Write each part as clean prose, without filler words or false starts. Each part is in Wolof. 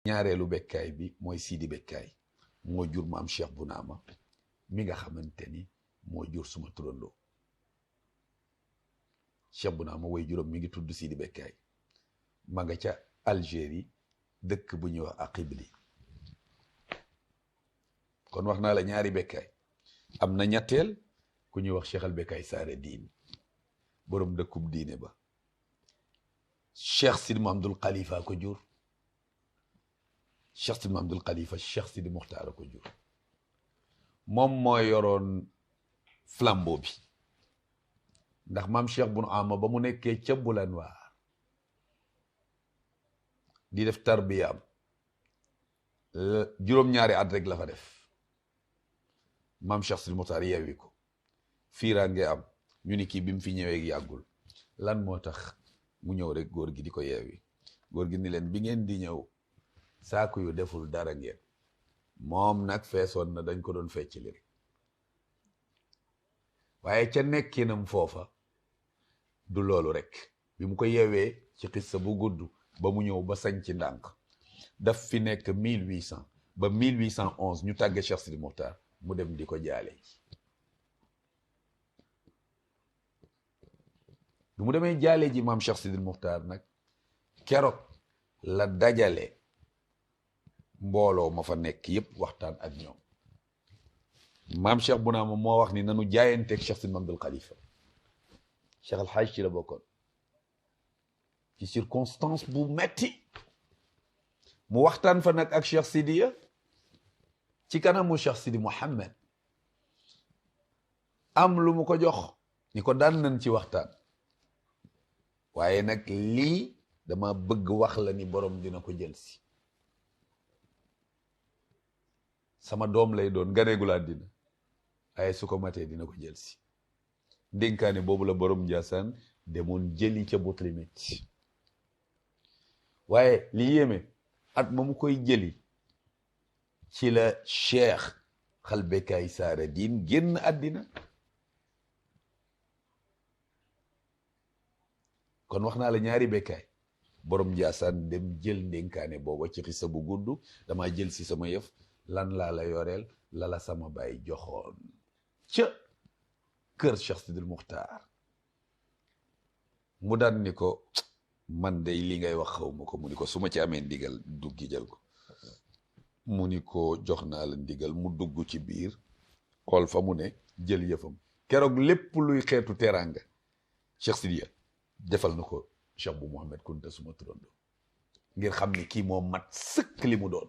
ñaareelu bekkaay bi mooy Sidi Bekkaay moo jur maam Cheikh Bounama mi nga xamante ni moo jur suma turandoo Cheikh Bounama way juróom mi ngi tudd Sidi Bekkaay ma nga ca Algérie dëkk bu ñuy wax Aqibli kon wax naa la ñaari bekkaay am na ñetteel ku ñuy wax Cheikh al Bekkaay Saare Diin boroom dëkkub diine ba Cheikh Sidi Mahamadul Khalifa ko jur Cheikh Sidi Mahamadul Khalifa Cheikh Sidi Muxtaar ko jur moom moo yoroon flambeau bi ndax maam Cheikh Bounama ba mu nekkee ca Bulanwaar di def tarbiyaam juróom-ñaari at rek la fa def maam Cheikh Sidi Muxtaar yeewi ko fiiraange am ñu ni kii bi mu fi ñëwee yàggul lan moo tax mu ñëw rek góor gi di ko yeewi góor gi ni leen bi ngeen di ñëw saaku yu deful dara ngeen moom nag feesoon na dañ ko doon fecc li rek waaye ca nekkinam foofa du loolu rek bi mu ko yeewee ci xissa bu gudd ba mu ñëw ba sañ ci ndànk daf fi nekk 1800 ba 1811 ñu tàgge Cheikh Sidi Muxtaar mu dem di ko jaale ji bi mu demee jaale ji maam Cheikh Sidi Muxtaar nag keroog la dajale mbooloo ma fa nekk yépp waxtaan ak ñoom maam Cheikh Bounama moo wax ni nanu jaayanteeg Cheikh Sidi Mahamadul Khalifa Cheikh Al Hadj ci la bokkoon ci circonstance bu metti mu waxtaan fa nag ak Cheikh Sidiya ci kanamu Cheikh Sidi Mouhamed am lu mu ko jox ni ko daan nañ ci waxtaan waaye nag lii dama bëgg wax la ni borom dina ko jël si sama doom lay doon ganeegul àddina waaye su ko matee dina ko jël si ndénkaane boobu la borom Njaasaan demoon jëli ca Butlimit waaye li yéeme at ma mu koy jëli ci la Cheikh Al Bekkaay Saare Diin génn àddina kon wax naa la ñaari bekkaay borom Njaasaan dem jël ndénkaane booba ci xisa bu gudd dama jël si sama yëf lan laa la yoreel lala sama baay joxoon ca kër Cheikh Sidil Muxtaar mu daan ni ko man day li ngay wax xaw ma ko mu ni ko su ma ci amee ndigal duggi jël ko mu ni ko jox naa la ndigal mu dugg ci biir xool fa mu ne jël yëfam keroog lépp luy xeetu teraanga Cheikh Sidiya defal na ko Cheikh bu Mouhamed Kunta suma turando ngir xam ni kii moo mat sëkk li mu doon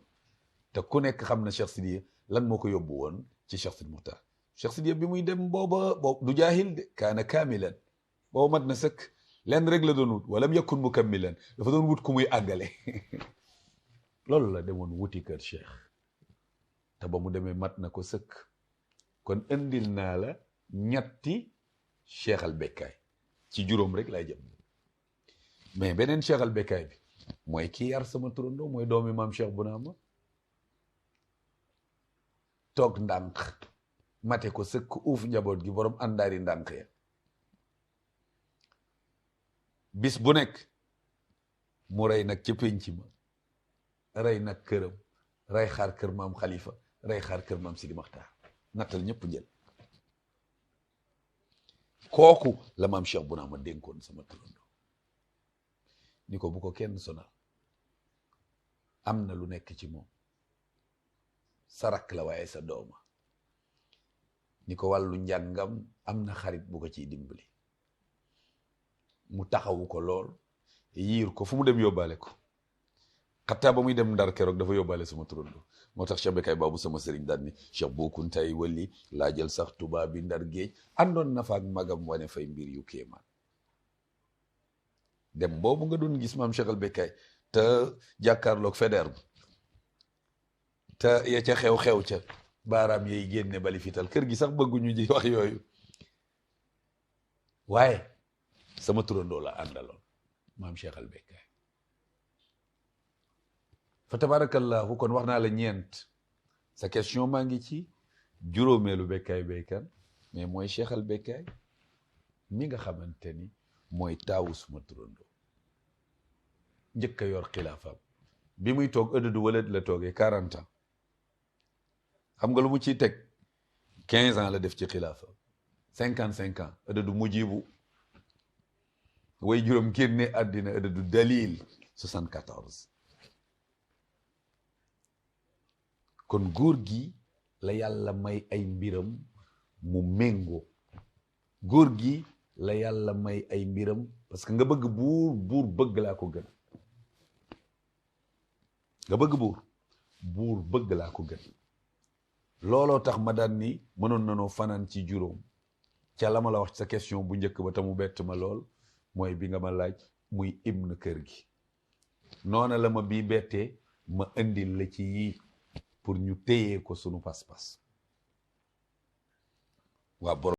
te ku nekk xam na Cheikh Sidiya lan moo ko yóbbu woon ci Cheikh Sidi Muxtaar Cheikh Sidiya bi muy dem booba du jaahil de kaana kaamilan booba mat na sëkk lenn rek la doon wut walam yakun mukammilan dafa doon wut ku muy àggale loolu la demoon wuti kër Cheikh te ba mu demee mat na ko sëkk kon indil naa la ñetti Cheikh Al Bekkaay ci juróom rek lay jëm mais beneen Cheikh Al Bekkaay bi mooy kii yar sama turandoo mooy doomi maam Cheikh Bounama toog ndànk mate ko sëkk uuf njaboot gi borom àndaari ndànk ya bis bu nekk mu rey nag ca pénc ma rey nag këram rey xaar kër maam Khalifa rey xaar kër maam Sidi Maxtaar nattal ñëpp jël kooku la maam Cheikh Bounama dénkoon sama turandoo ni ko bu ko kenn sonal am na lu nekk ci moom sarak la waaye sa dooma ni ko wàllu njàngam am na xarit bu ko ciy dimbali mu taxawu ko lool yiir ko fu mu dem yóbbaale ko xataa ba muy dem Ndar keroog dafa yóbbaale sama turando moo tax Cheikh Bekkaay baabu sama sëriñ daan ni Cheikh Bou Kounta ay wali laa jël sax tubaab bi Ndar géej àndoon na fa ak magam wane fay mbir yu kéemaan dem boobu nga doon gis maam Cheikh Al Bekkaay te jàkkaarloog Faidherbe te ya ca xew-xew ca baaraam yay génne bali fital kër gi sax bëgguñu ji wax yooyu waaye sama turandoo la àndaloon maam Cheikh Al Bekkaay fa tabarakallahu kon wax naa la ñeent sa question maa ngi ci juróomeelu Bekkaay Bekkan mais mooy Cheikh Al Bekkaay mi nga xamante ni mooy taawu suma turandoo njëkk a yor xilaafam bi muy toog ëddëdu wala la toogee 40 ans xam nga lu mu ciy teg 15 ans la def ci xilaafa 55 ans ëddëdu mujibu way juróom génne àddina ëddëdu dalil 74. kon góor gi la yàlla may ay mbiram mu méngoo góor gi la yàlla may ay mbiram parce que nga bëgg buur bëgg laa ko gën nga bëgg buur bëgg laa ko gën looloo tax ma daan ni mënoon nanoo fanaan ci juróom ca la ma la wax sa question bu njëkk ba tamu bett ma lool mooy bi nga ma laaj muy hymne kër gi noona la ma bii bettee ma indil la ci yii pour ñu téyee ko sunu pas-pas waa borom